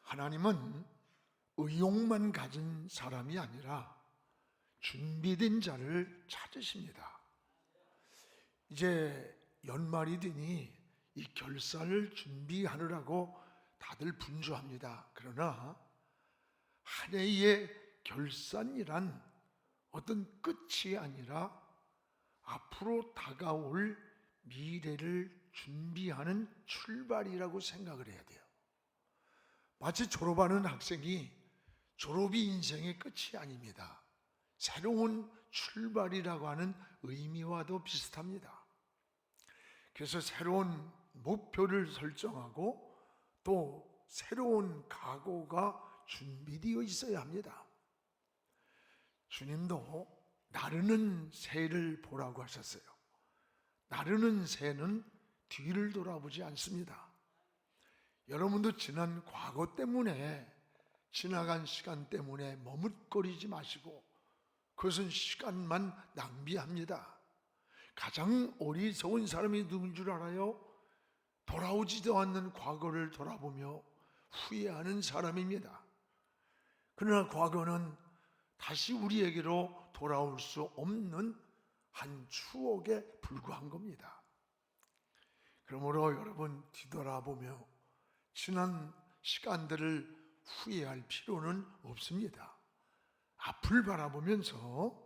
하나님은 의욕만 가진 사람이 아니라 준비된 자를 찾으십니다. 이제 연말이 되니 이 결산을 준비하느라고 다들 분주합니다. 그러나 한 해의 결산이란 어떤 끝이 아니라 앞으로 다가올 미래를 준비하는 출발이라고 생각을 해야 돼요. 마치 졸업하는 학생이 졸업이 인생의 끝이 아닙니다. 새로운 출발이라고 하는 의미와도 비슷합니다. 그래서 새로운 목표를 설정하고 또 새로운 각오가 준비되어 있어야 합니다. 주님도 나르는 새를 보라고 하셨어요. 나르는 새는 뒤를 돌아보지 않습니다. 여러분도 지난 과거 때문에, 지나간 시간 때문에 머뭇거리지 마시고 그것은 시간만 낭비합니다. 가장 어리석은 사람이 누군 줄 알아요? 돌아오지도 않는 과거를 돌아보며 후회하는 사람입니다. 그러나 과거는 다시 우리에게로 돌아올 수 없는 한 추억에 불과한 겁니다. 그러므로 여러분 뒤돌아보며 지난 시간들을 후회할 필요는 없습니다. 앞을 바라보면서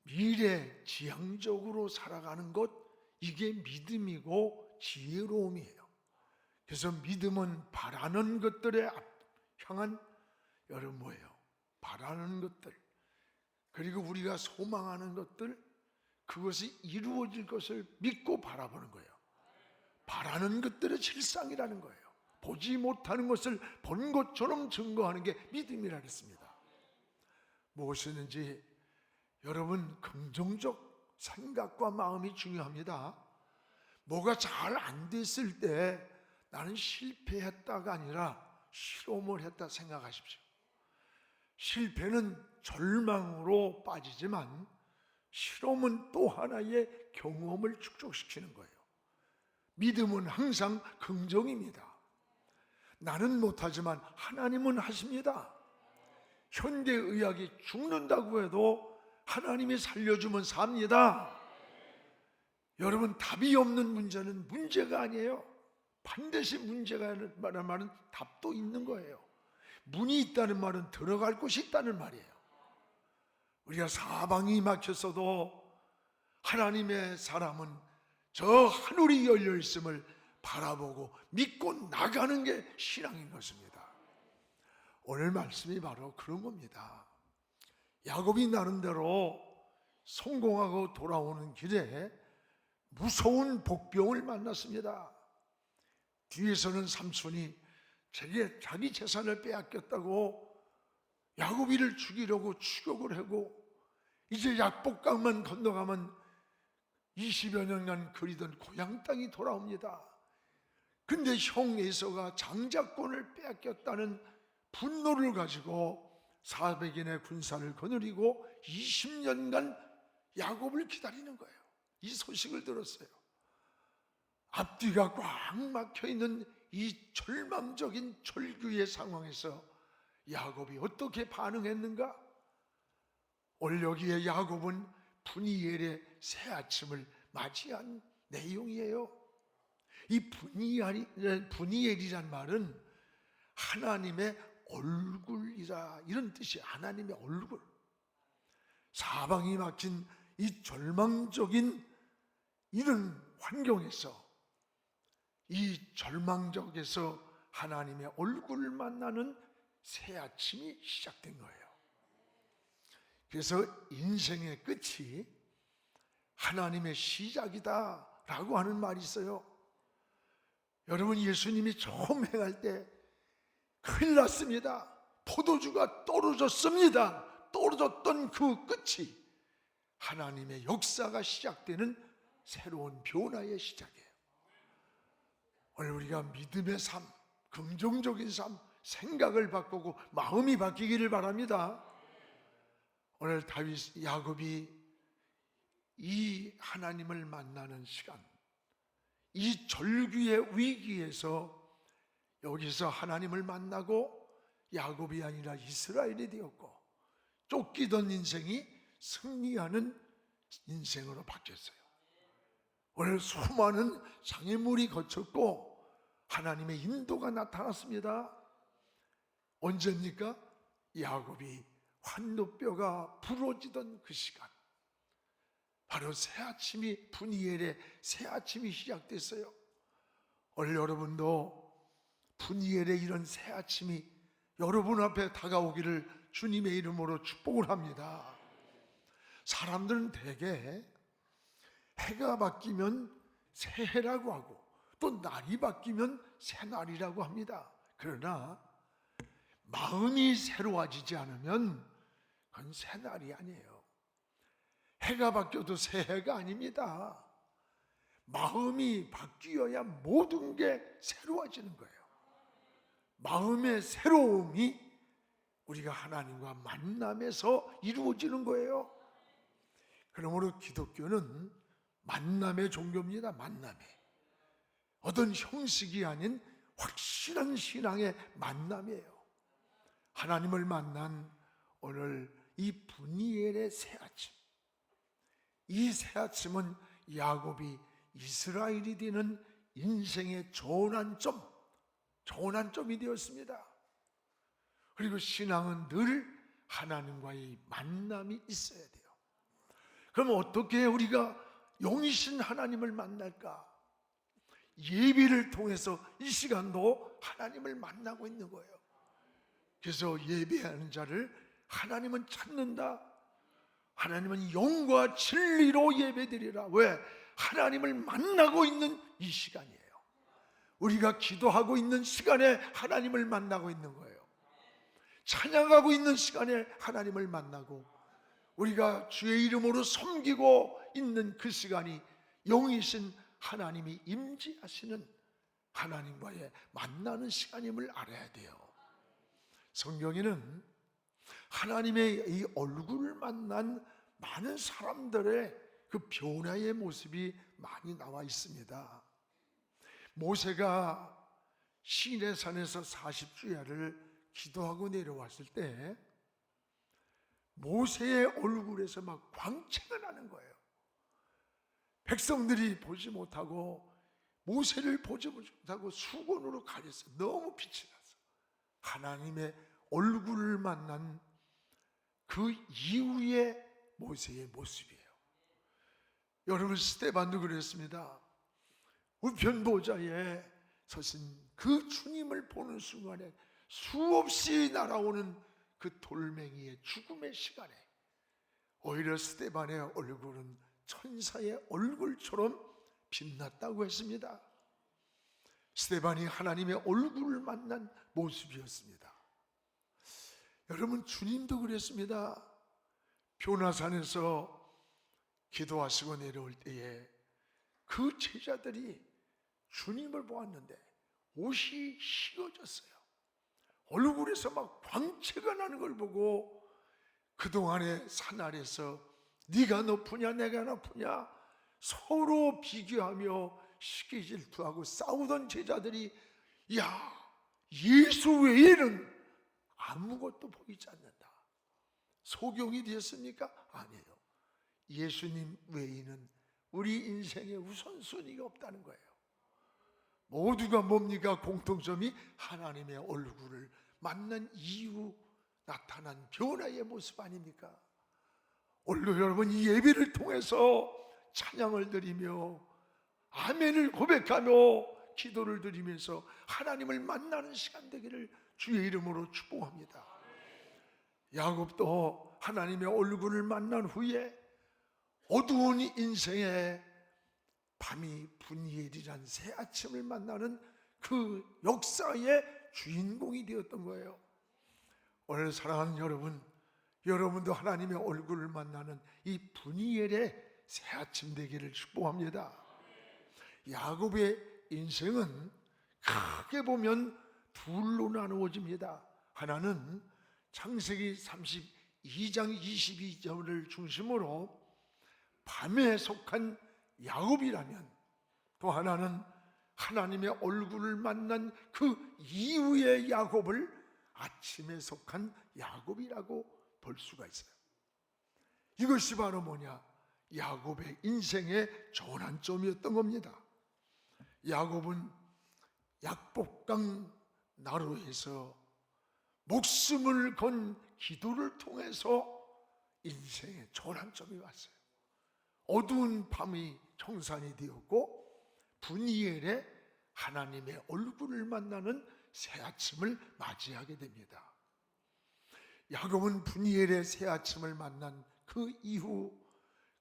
미래 지향적으로 살아가는 것, 이게 믿음이고 지혜로움이에요. 그래서 믿음은 바라는 것들에 향한, 여러분 뭐예요? 바라는 것들, 그리고 우리가 소망하는 것들, 그것이 이루어질 것을 믿고 바라보는 거예요. 바라는 것들의 실상이라는 거예요. 보지 못하는 것을 본 것처럼 증거하는 게 믿음이라 했습니다. 무엇이든지 여러분 긍정적 생각과 마음이 중요합니다. 뭐가 잘 안 됐을 때 나는 실패했다가 아니라 실험을 했다 생각하십시오. 실패는 절망으로 빠지지만 실험은 또 하나의 경험을 축적시키는 거예요. 믿음은 항상 긍정입니다. 나는 못하지만 하나님은 하십니다. 현대의학이 죽는다고 해도 하나님이 살려주면 삽니다. 여러분, 답이 없는 문제는 문제가 아니에요. 반드시 문제가 있다는 말은 답도 있는 거예요. 문이 있다는 말은 들어갈 곳이 있다는 말이에요. 우리가 사방이 막혔어도 하나님의 사람은 저 하늘이 열려 있음을 바라보고 믿고 나가는 게 신앙인 것입니다. 오늘 말씀이 바로 그런 겁니다. 야곱이 나름대로 성공하고 돌아오는 길에 무서운 복병을 만났습니다. 뒤에서는 삼손이 자기 재산을 빼앗겼다고 야곱이를 죽이려고 추격을 하고, 이제 약복강만 건너가면 20여 년간 그리던 고향 땅이 돌아옵니다. 근데 형 에서가 장자권을 빼앗겼다는 분노를 가지고 400인의 군사를 거느리고 20년간 야곱을 기다리는 거예요. 이 소식을 들었어요. 앞뒤가 꽉 막혀있는 이 절망적인 절규의 상황에서 야곱이 어떻게 반응했는가? 오늘 여기에 야곱은 분이엘의 새 아침을 맞이한 내용이에요. 이 분이엘이란 말은 하나님의 얼굴이라, 이런 뜻이 하나님의 얼굴. 사방이 막힌 이 절망적인 이런 환경에서, 이 절망적에서 하나님의 얼굴을 만나는 새 아침이 시작된 거예요. 그래서 인생의 끝이 하나님의 시작이다 라고 하는 말이 있어요. 여러분, 예수님이 처음 행할 때 큰일 났습니다. 포도주가 떨어졌습니다. 떨어졌던 그 끝이 하나님의 역사가 시작되는 새로운 변화의 시작이에요. 오늘 우리가 믿음의 삶, 긍정적인 삶, 생각을 바꾸고 마음이 바뀌기를 바랍니다. 오늘 야곱이 이 하나님을 만나는 시간, 이 절규의 위기에서 여기서 하나님을 만나고 야곱이 아니라 이스라엘이 되었고, 쫓기던 인생이 승리하는 인생으로 바뀌었어요. 오늘 수많은 장애물이 거쳤고 하나님의 인도가 나타났습니다. 언제입니까? 야곱이 환도뼈가 부러지던 그 시간, 바로 새아침이, 분이엘의 새아침이 시작됐어요. 오늘 여러분도 분이엘의 이런 새아침이 여러분 앞에 다가오기를 주님의 이름으로 축복을 합니다. 사람들은 대개 해가 바뀌면 새해라고 하고 또 날이 바뀌면 새날이라고 합니다. 그러나 마음이 새로워지지 않으면 그건 새날이 아니에요. 해가 바뀌어도 새해가 아닙니다. 마음이 바뀌어야 모든 게 새로워지는 거예요. 마음의 새로움이 우리가 하나님과 만남에서 이루어지는 거예요. 그러므로 기독교는 만남의 종교입니다. 만남의, 어떤 형식이 아닌 확실한 신앙의 만남이에요. 하나님을 만난 오늘 이 분이엘의 새아침, 이 새아침은 야곱이 이스라엘이 되는 인생의 좋은 한점이 되었습니다. 그리고 신앙은 늘 하나님과의 만남이 있어야 돼요. 그럼 어떻게 우리가 영이신 하나님을 만날까? 예배를 통해서 이 시간도 하나님을 만나고 있는 거예요. 그래서 예배하는 자를 하나님은 찾는다. 하나님은 영과 진리로 예배드리라. 왜? 하나님을 만나고 있는 이 시간이에요. 우리가 기도하고 있는 시간에 하나님을 만나고 있는 거예요. 찬양하고 있는 시간에 하나님을 만나고, 우리가 주의 이름으로 섬기고 있는 그 시간이 영이신 하나님이 임재하시는 하나님과의 만나는 시간임을 알아야 돼요. 성경에는 하나님의 이 얼굴을 만난 많은 사람들의 그 변화의 모습이 많이 나와 있습니다. 모세가 시내산에서 40주야를 기도하고 내려왔을 때 모세의 얼굴에서 막 광채가 나는 거예요. 백성들이 보지 못하고 모세를 보지 못하고 수건으로 가렸어요. 너무 빛이 나서. 하나님의 얼굴을 만난 그 이후의 모세의 모습이에요. 여러분, 스데반도 그랬습니다. 우편 보좌에 서신 그 주님을 보는 순간에 수없이 날아오는 그 돌멩이의 죽음의 시간에 오히려 스데반의 얼굴은 천사의 얼굴처럼 빛났다고 했습니다. 스데반이 하나님의 얼굴을 만난 모습이었습니다. 여러분, 주님도 그랬습니다. 뷰나산에서 기도하시고 내려올 때에 그 제자들이 주님을 보았는데 옷이 휘어졌어요. 얼굴에서 막 광채가 나는 걸 보고 그동안의 산 아래서 네가 높으냐 내가 높으냐 서로 비교하며 시기 질투하고 싸우던 제자들이, 야, 예수 외에는 아무것도 보이지 않는다. 소경이 되었습니까? 아니에요. 예수님 외에는 우리 인생에 우선순위가 없다는 거예요. 모두가 뭡니까? 공통점이 하나님의 얼굴을 만난 이후 나타난 변화의 모습 아닙니까? 오늘도 여러분, 이 예배를 통해서 찬양을 드리며 아멘을 고백하며 기도를 드리면서 하나님을 만나는 시간 되기를 주의 이름으로 축복합니다. 야곱도 하나님의 얼굴을 만난 후에 어두운 인생의 밤이 분이엘이란 새 아침을 만나는 그 역사의 주인공이 되었던 거예요. 오늘 사랑하는 여러분, 여러분도 하나님의 얼굴을 만나는 이 분이엘의 새 아침 되기를 축복합니다. 야곱의 인생은 크게 보면 둘로 나누어집니다. 하나는 창세기 32장 22절을 중심으로 밤에 속한 야곱이라면, 또 하나는 하나님의 얼굴을 만난 그 이후의 야곱을 아침에 속한 야곱이라고 볼 수가 있어요. 이것이 바로 뭐냐? 야곱의 인생의 전환점이었던 겁니다. 야곱은 약복강 나루에서 목숨을 건 기도를 통해서 인생의 전환점이 왔어요. 어두운 밤이 청산이 되었고 분이엘에 하나님의 얼굴을 만나는 새아침을 맞이하게 됩니다. 야곱은 분이엘의 새아침을 만난 그 이후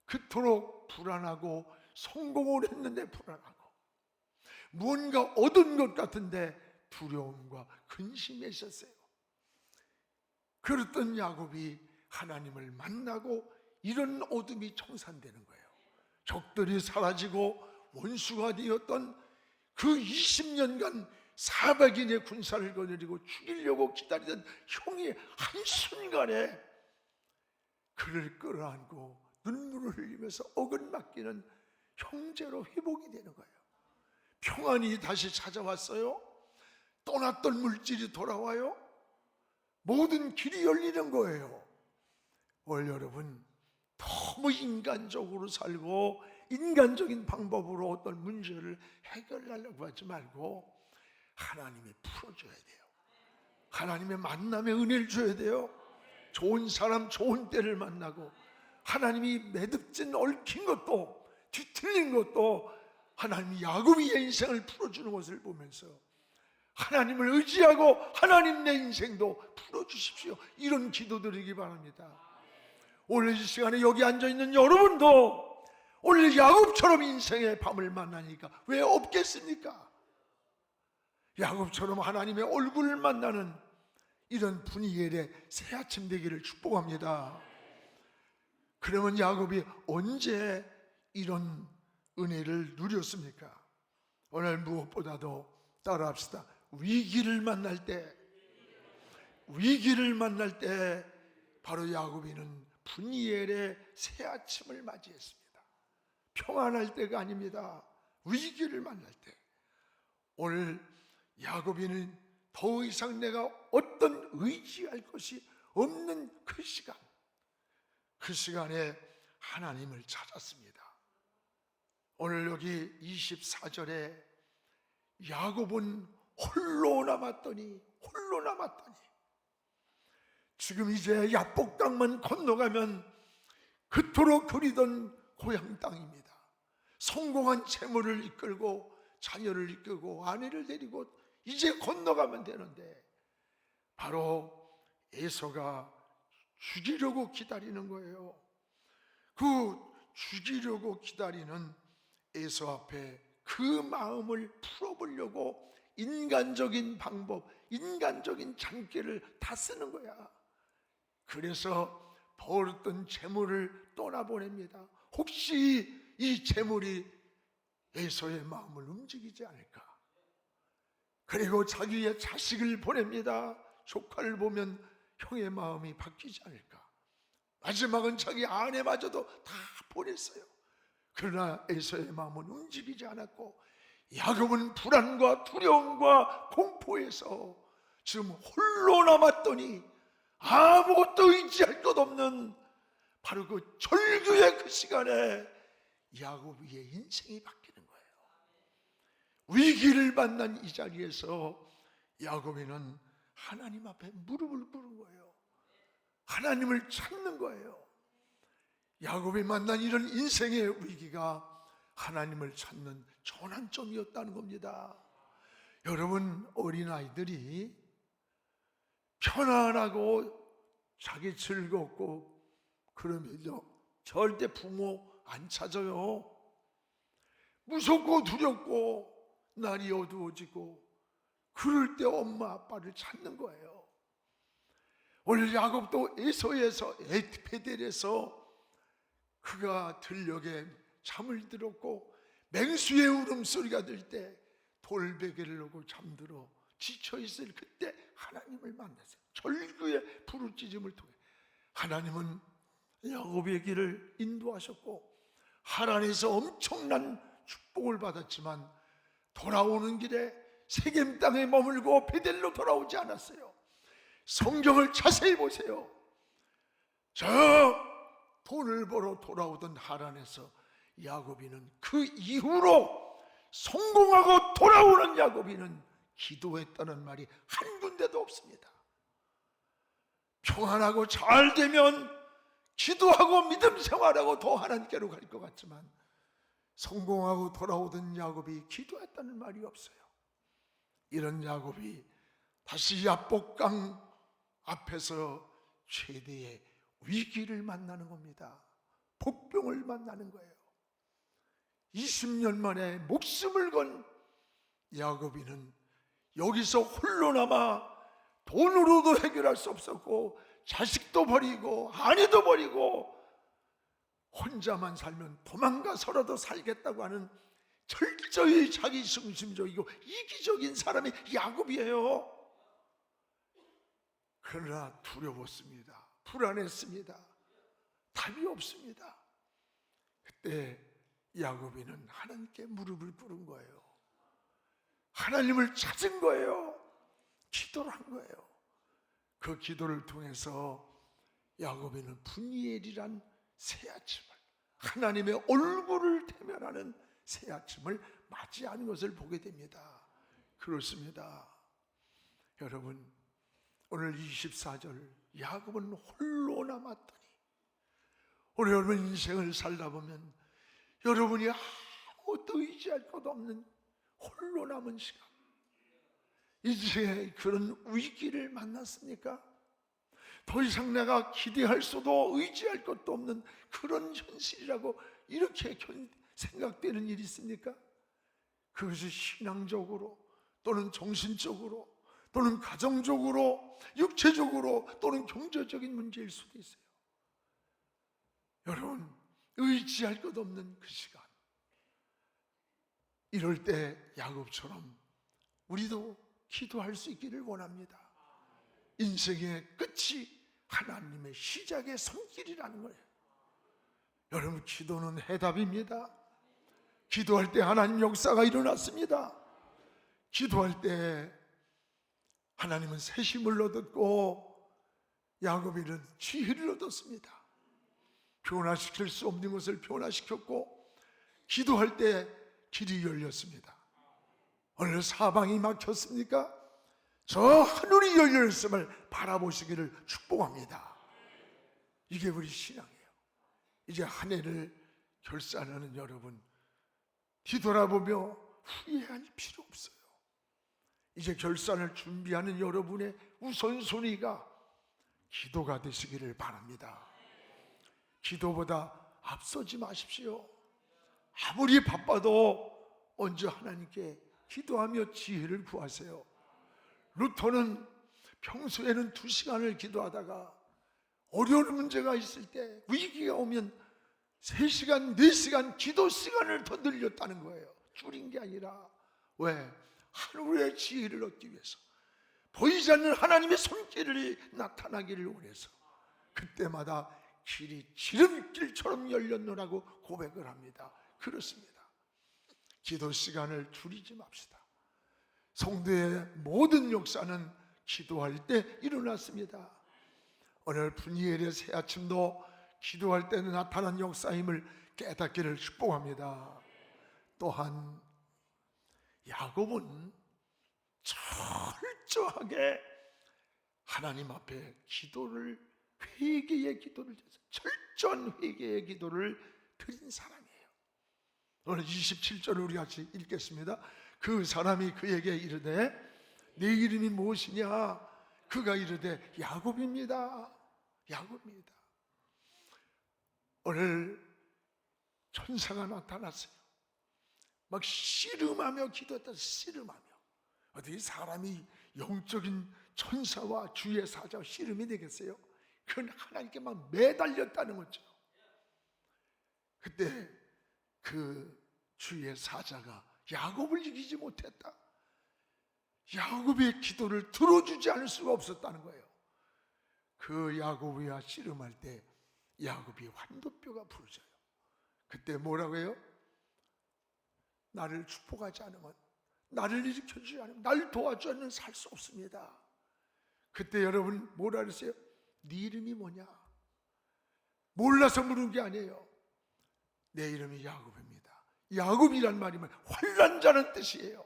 그토록 불안하고 성공을 했는데 불안하고 무언가 얻은 것 같은데 두려움과 근심이 있었어요. 그랬던 야곱이 하나님을 만나고 이런 어둠이 청산되는 거예요. 적들이 사라지고 원수가 되었던 그 20년간 400인의 군사를 거느리고 죽이려고 기다리던 형이 한순간에 그를 끌어안고 눈물을 흘리면서 어긋맞기는 형제로 회복이 되는 거예요. 평안이 다시 찾아왔어요. 떠났던 물질이 돌아와요. 모든 길이 열리는 거예요. 오늘 여러분, 너무 인간적으로 살고 인간적인 방법으로 어떤 문제를 해결하려고 하지 말고 하나님이 풀어줘야 돼요. 하나님의 만남의 은혜를 줘야 돼요. 좋은 사람 좋은 때를 만나고 하나님이 매듭진 얽힌 것도 뒤틀린 것도 하나님이 야곱의 인생을 풀어주는 것을 보면서 하나님을 의지하고 하나님 내 인생도 풀어주십시오. 이런 기도드리기 바랍니다. 오늘 이 시간에 여기 앉아있는 여러분도 오늘 야곱처럼 인생의 밤을 만나니까 왜 없겠습니까? 야곱처럼 하나님의 얼굴을 만나는 이런 분이엘의 새아침 되기를 축복합니다. 그러면 야곱이 언제 이런 은혜를 누렸습니까? 오늘 무엇보다도 따라합시다. 위기를 만날 때 바로 야곱이는 분이엘의 새아침을 맞이했습니다. 평안할 때가 아닙니다. 위기를 만날 때. 오늘 야곱이는 더 이상 내가 어떤 의지할 것이 없는 그 시간에 하나님을 찾았습니다. 오늘 여기 24절에 야곱은 홀로 남았더니 지금 이제 야복강만 건너가면 그토록 그리던 고향 땅입니다. 성공한 재물을 이끌고 자녀를 이끌고 아내를 데리고 이제 건너가면 되는데 바로 에서가 죽이려고 기다리는 거예요. 그 죽이려고 기다리는 에서 앞에 그 마음을 풀어보려고 인간적인 방법, 인간적인 장기를 다 쓰는 거야. 그래서 벌었던 재물을 떠나보냅니다. 혹시 이 재물이 에서의 마음을 움직이지 않을까? 그리고 자기의 자식을 보냅니다. 조카를 보면 형의 마음이 바뀌지 않을까? 마지막은 자기 아내마저도 다 보냈어요. 그러나 에서의 마음은 움직이지 않았고 야곱은 불안과 두려움과 공포에서 지금 홀로 남았더니 아무것도 의지할 것 없는 바로 그 절규의 그 시간에 야곱의 인생이 바뀌는 거예요. 위기를 만난 이 자리에서 야곱이는 하나님 앞에 무릎을 꿇은 거예요. 하나님을 찾는 거예요. 야곱이 만난 이런 인생의 위기가 하나님을 찾는 전환점이었다는 겁니다. 여러분, 어린아이들이 편안하고 자기 즐겁고 그러면요 절대 부모 안 찾아요. 무섭고 두렵고 날이 어두워지고 그럴 때 엄마 아빠를 찾는 거예요. 오늘 야곱도 에서에서 베델에서 그가 들녘에 잠을 들었고 맹수의 울음소리가 들 때 돌베개를 놓고 잠들어 지쳐있을 그때 하나님을 만났어요. 절규의 부르짖음을 통해 하나님은 야곱의 길을 인도하셨고 하란에서 엄청난 축복을 받았지만 돌아오는 길에 세겜 땅에 머물고 베델로 돌아오지 않았어요. 성경을 자세히 보세요. 저 돈을 벌어 돌아오던 하란에서 야곱이는 그 이후로 성공하고 돌아오는 야곱이는 기도했다는 말이 한 군데도 없습니다. 평안하고 잘 되면 기도하고 믿음 생활하고 더 하나님께로 갈 것 같지만 성공하고 돌아오던 야곱이 기도했다는 말이 없어요. 이런 야곱이 다시 야복강 앞에서 최대의 위기를 만나는 겁니다. 복병을 만나는 거예요. 20년 만에 목숨을 건 야곱이는 여기서 홀로 남아 돈으로도 해결할 수 없었고 자식도 버리고 아내도 버리고 혼자만 살면 도망가서라도 살겠다고 하는 철저히 자기 중심적이고 이기적인 사람이 야곱이에요. 그러나 두려웠습니다. 불안했습니다. 답이 없습니다. 그때 야곱이는 하나님께 무릎을 꿇은 거예요. 하나님을 찾은 거예요. 기도를 한 거예요. 그 기도를 통해서 야곱이는 분이엘이란 새 아침을, 하나님의 얼굴을 대면하는 새 아침을 맞이하는 것을 보게 됩니다. 그렇습니다. 여러분, 오늘 24절 야곱은 홀로 남았더니, 오늘 여러분 인생을 살다 보면 여러분이 아무것도 의지할 것 없는 홀로 남은 시간, 이제 그런 위기를 만났습니까? 더 이상 내가 기대할 수도 의지할 것도 없는 그런 현실이라고 이렇게 생각되는 일이 있습니까? 그것이 신앙적으로 또는 정신적으로 또는 가정적으로 육체적으로 또는 경제적인 문제일 수도 있어요. 여러분, 의지할 것 없는 그 시간, 이럴 때 야곱처럼 우리도 기도할 수 있기를 원합니다. 인생의 끝이 하나님의 시작의 손길이라는 거예요. 여러분, 기도는 해답입니다. 기도할 때 하나님 역사가 일어났습니다. 기도할 때 하나님은 새 힘을 얻었고 야곱이는 지혜를 얻었습니다. 변화시킬 수 없는 것을 변화시켰고 기도할 때 길이 열렸습니다. 오늘 사방이 막혔습니까? 저 하늘이 열렸음을 바라보시기를 축복합니다. 이게 우리 신앙이에요. 이제 한 해를 결산하는 여러분, 뒤돌아보며 후회할 필요 없어요. 이제 결산을 준비하는 여러분의 우선순위가 기도가 되시기를 바랍니다. 기도보다 앞서지 마십시오. 아무리 바빠도 먼저 하나님께 기도하며 지혜를 구하세요. 루터는 평소에는 2시간을 기도하다가 어려운 문제가 있을 때, 위기가 오면 3시간, 4시간 기도 시간을 더 늘렸다는 거예요. 줄인 게 아니라. 왜? 하늘의 지혜를 얻기 위해서, 보이지 않는 하나님의 손길이 나타나기를 원해서 그때마다 길이 지름길처럼 열렸노라고 고백을 합니다. 그렇습니다. 기도 시간을 줄이지 맙시다. 성도의 모든 역사는 기도할 때 일어났습니다. 오늘 분이엘의 새 아침도 기도할 때 나타난 역사임을 깨닫기를 축복합니다. 또한 야곱은 철저하게 하나님 앞에 기도를, 회개의 기도를, 철저한 회개의 기도를 드린 사람이에요. 오늘 27절을 우리 같이 읽겠습니다. 그 사람이 그에게 이르되 네 이름이 무엇이냐? 그가 이르되 야곱입니다. 야곱입니다. 오늘 천사가 나타났어요. 막 씨름하며 기도했다. 씨름하며. 어떻게 사람이 영적인 천사와 주의 사자와 씨름이 되겠어요? 그건 하나님께 막 매달렸다는 거죠. 그때 그 주의 사자가 야곱을 이기지 못했다. 야곱의 기도를 들어주지 않을 수가 없었다는 거예요. 그 야곱이와 씨름할 때 야곱이 환도뼈가 부러져요. 그때 뭐라고 해요? 나를 축복하지 않으면 나를 일으켜주지 않으면, 날 도와주지 않으면 살 수 없습니다. 그때 여러분 뭐라 그랬어요? 네 이름이 뭐냐? 몰라서 물은 게 아니에요. 내 이름이 야곱입니다. 야곱이란 말이면 환난자는 뜻이에요.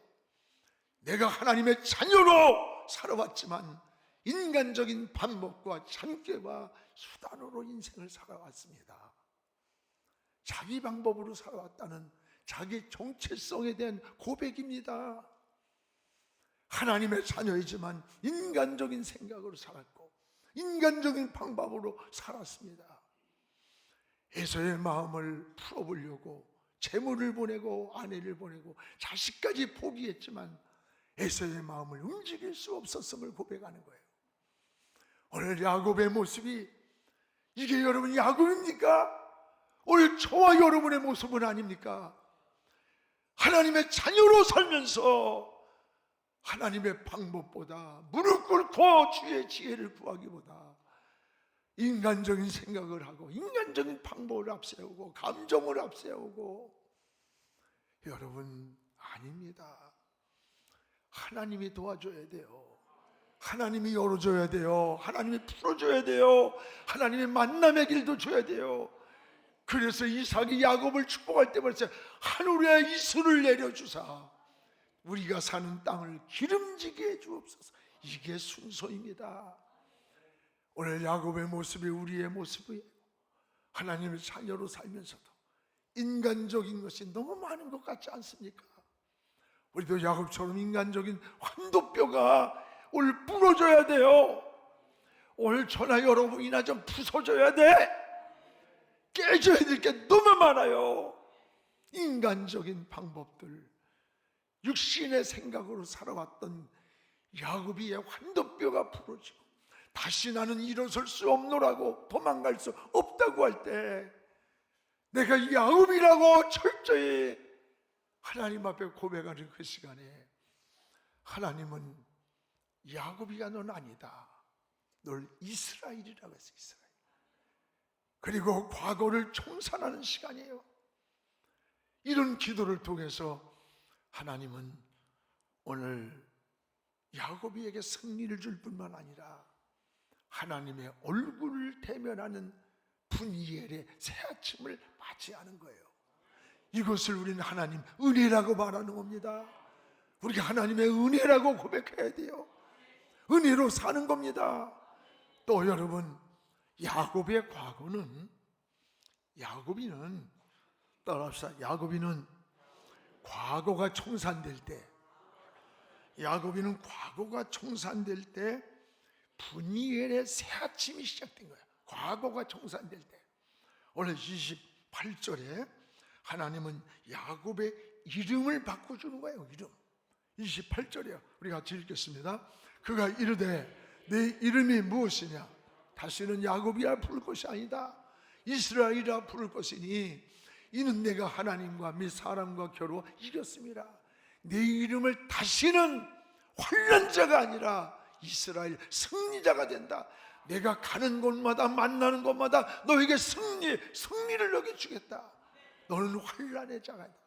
내가 하나님의 자녀로 살아왔지만 인간적인 방법과 참깨와 수단으로 인생을 살아왔습니다. 자기 방법으로 살아왔다는 자기 정체성에 대한 고백입니다. 하나님의 자녀이지만 인간적인 생각으로 살았고 인간적인 방법으로 살았습니다. 에서의 마음을 풀어보려고 재물을 보내고 아내를 보내고 자식까지 포기했지만 에서의 마음을 움직일 수 없었음을 고백하는 거예요. 오늘 야곱의 모습이 이게 여러분 야곱입니까? 오늘 저와 여러분의 모습은 아닙니까? 하나님의 자녀로 살면서 하나님의 방법보다 무릎 꿇고 주의 지혜를 구하기보다 인간적인 생각을 하고 인간적인 방법을 앞세우고 감정을 앞세우고, 여러분 아닙니다. 하나님이 도와줘야 돼요. 하나님이 열어줘야 돼요. 하나님이 풀어줘야 돼요. 하나님의 만남의 길도 줘야 돼요. 그래서 이삭이 야곱을 축복할 때 말했어요. 하늘에 이슬을 내려주사 우리가 사는 땅을 기름지게 해 주옵소서. 이게 순서입니다. 오늘 야곱의 모습이 우리의 모습이에요. 하나님의 자녀로 살면서도 인간적인 것이 너무 많은 것 같지 않습니까? 우리도 야곱처럼 인간적인 환도뼈가 오늘 부러져야 돼요. 오늘 저나 여러분이나 좀 부서져야 돼. 깨져야 될 게 너무 많아요. 인간적인 방법들, 육신의 생각으로 살아왔던 야곱이의 환도뼈가 부러지고 다시 나는 일어설 수 없노라고 도망갈 수 없다고 할 때 내가 야곱이라고 철저히 하나님 앞에 고백하는 그 시간에 하나님은 야곱이가 넌 아니다, 널 이스라엘이라고 했어요. 이스라엘. 그리고 과거를 청산하는 시간이에요. 이런 기도를 통해서 하나님은 오늘 야곱이에게 승리를 줄 뿐만 아니라 하나님의 얼굴을 대면하는 분이엘의 새 아침을 맞이하는 거예요. 이것을 우리는 하나님 은혜라고 말하는 겁니다. 우리가 하나님의 은혜라고 고백해야 돼요. 은혜로 사는 겁니다. 또 여러분, 야곱의 과거는, 야곱이는 따라합시다. 야곱이는 과거가 청산될 때, 야곱이는 과거가 청산될 때 분이엘의 새 아침이 시작된 거예요. 과거가 청산될 때. 오늘 28절에 하나님은 야곱의 이름을 바꿔주는 거예요. 이름. 28절이에요. 우리 같이 읽겠습니다. 그가 이르되 네 이름이 무엇이냐? 다시는 야곱이라 부를 것이 아니다, 이스라엘이라 부를 것이니 이는 내가 하나님과 및 사람과 겨루 이겼습니다. 네 이름을 다시는 환난자가 아니라 이스라엘 승리자가 된다. 내가 가는 곳마다 만나는 곳마다 너에게 승리를 너에게 주겠다. 너는 환난의 자가 된다.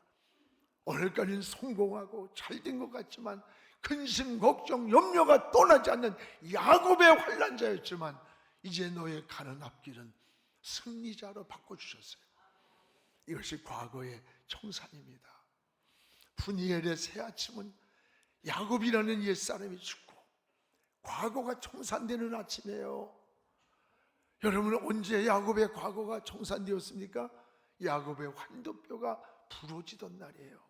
오늘까지는 성공하고 잘된 것 같지만 근심, 걱정, 염려가 떠나지 않는 야곱의 환난자였지만 이제 너의 가는 앞길은 승리자로 바꿔주셨어요. 이것이 과거의 청산입니다. 분이엘의 새 아침은 야곱이라는 옛사람이 죽고 과거가 청산되는 아침이에요. 여러분, 언제 야곱의 과거가 청산되었습니까? 야곱의 환도뼈가 부러지던 날이에요.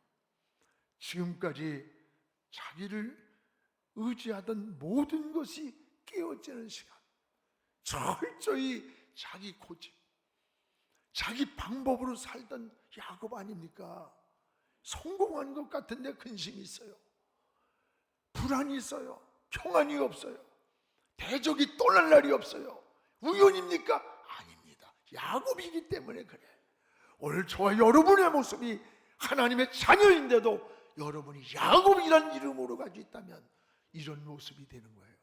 지금까지 자기를 의지하던 모든 것이 깨어지는 시간, 철저히 자기 고집, 자기 방법으로 살던 야곱 아닙니까? 성공한 것 같은데 근심이 있어요. 불안이 있어요. 평안이 없어요. 대적이 떠날 날이 없어요. 우연입니까? 아닙니다. 야곱이기 때문에 그래. 오늘 저와 여러분의 모습이 하나님의 자녀인데도 여러분이 야곱이라는 이름으로 가지고 있다면 이런 모습이 되는 거예요.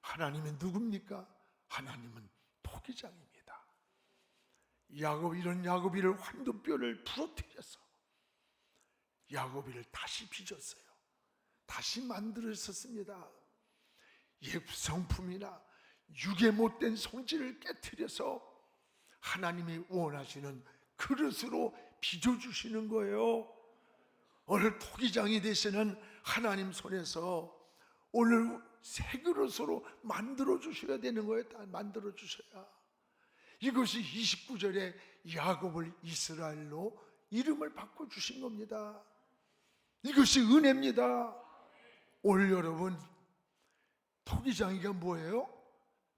하나님은 누굽니까? 하나님은 포기장입니다. 야곱, 이런 야곱이를 환도뼈를 부러뜨려서 야곱이를 다시 빚었어요. 다시 만들었었습니다. 옛 성품이나 육에 못된 성질을 깨트려서 하나님이 원하시는 그릇으로 빚어주시는 거예요. 오늘 토기장이 되시는 하나님 손에서 오늘 새 그릇으로 만들어 주셔야 되는 거예요. 다 만들어 주셔야. 이것이 29절에 야곱을 이스라엘로 이름을 바꿔주신 겁니다. 이것이 은혜입니다. 오늘 여러분, 토기장이가 뭐예요?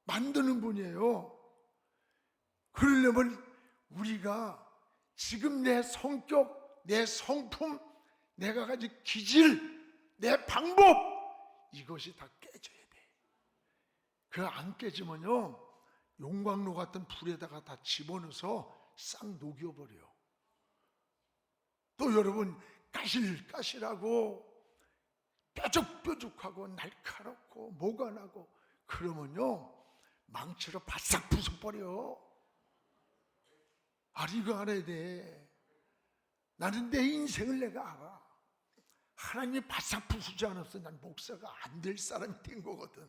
만드는 분이에요. 그러려면 우리가 지금 내 성격, 내 성품, 내가 가진 기질, 내 방법, 이것이 다 깨져야 돼. 그거 안 깨지면요, 용광로 같은 불에다가 다 집어넣어서 싹 녹여버려요. 또 여러분, 까실까실하고 뾰족뾰족하고 날카롭고 모가 나고 그러면요, 망치로 바싹 부숴버려. 이거 알아야 돼. 나는 내 인생을 내가 알아. 하나님이 바싹 부수지 않았어 난 목사가 안 될 사람이 된 거거든.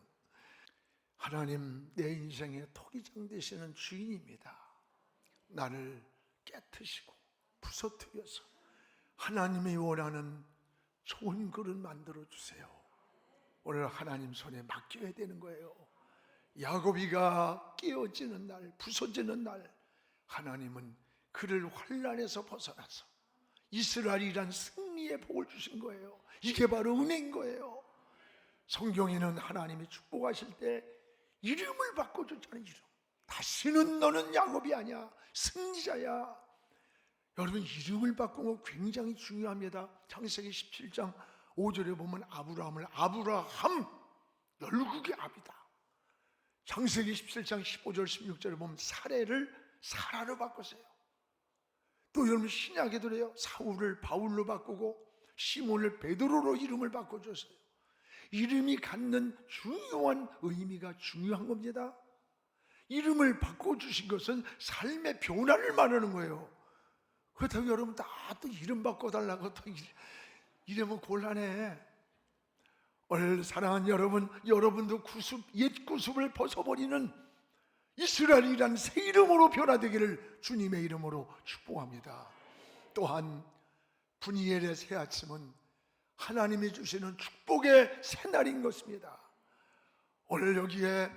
하나님, 내 인생의 토기장 되시는 주인입니다. 나를 깨트시고 부서뜨려서 하나님이 원하는 좋은 그릇 만들어 주세요. 오늘 하나님 손에 맡겨야 되는 거예요. 야곱이가 깨어지는 날, 부서지는 날, 하나님은 그를 환난에서 벗어나서 이스라엘이란 승리의 복을 주신 거예요. 이게 바로 은혜인 거예요. 성경에는 하나님이 축복하실 때 이름을 바꿔줬잖아요. 이름. 다시는 너는 야곱이 아니야, 승리자야. 여러분, 이름을 바꾸는 거 굉장히 중요합니다. 창세기 17장 5절에 보면 아브라함을 아브라함, 열국의 아비다. 창세기 17장 15절 16절에 보면 사레를 사라로 바꿨어요. 또 여러분, 신약에도 그래요. 사울을 바울로 바꾸고 시몬을 베드로로 이름을 바꿔줬어요. 이름이 갖는 중요한 의미가 중요한 겁니다. 이름을 바꿔주신 것은 삶의 변화를 말하는 거예요. 그렇다고 여러분 다 또 이름 바꿔달라고 또 이러면 곤란해. 오늘 사랑하는 여러분, 여러분도 옛 구습을 벗어버리는 이스라엘이란 새 이름으로 변화되기를 주님의 이름으로 축복합니다. 또한 분이엘의 새 아침은 하나님이 주시는 축복의 새날인 것입니다. 오늘 여기에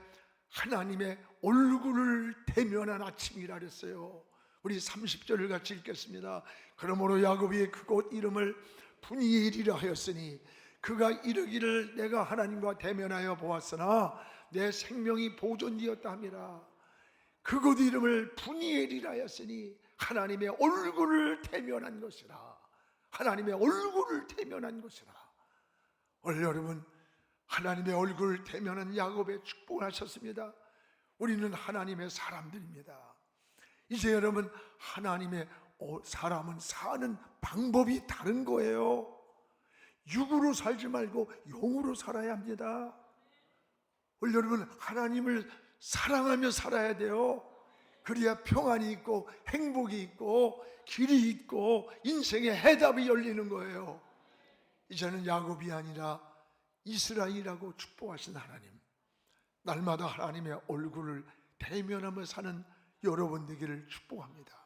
하나님의 얼굴을 대면한 아침이라 그랬어요. 우리 30절을 같이 읽겠습니다. 그러므로 야곱이 그곳 이름을 분이엘이라 하였으니 그가 이르기를 내가 하나님과 대면하여 보았으나 내 생명이 보존되었다 함이라. 그곳 이름을 분이엘이라 하였으니 하나님의 얼굴을 대면한 것이라. 하나님의 얼굴을 대면한 것이라. 오늘 여러분, 하나님의 얼굴을 대면한 야곱의 축복을 하셨습니다. 우리는 하나님의 사람들입니다. 이제 여러분, 하나님의 사람은 사는 방법이 다른 거예요. 육으로 살지 말고 영으로 살아야 합니다. 오늘 여러분, 하나님을 사랑하며 살아야 돼요. 그래야 평안이 있고 행복이 있고 길이 있고 인생의 해답이 열리는 거예요. 이제는 야곱이 아니라 이스라엘이라고 축복하신 하나님, 날마다 하나님의 얼굴을 대면하며 사는 여러분 되기를 축복합니다.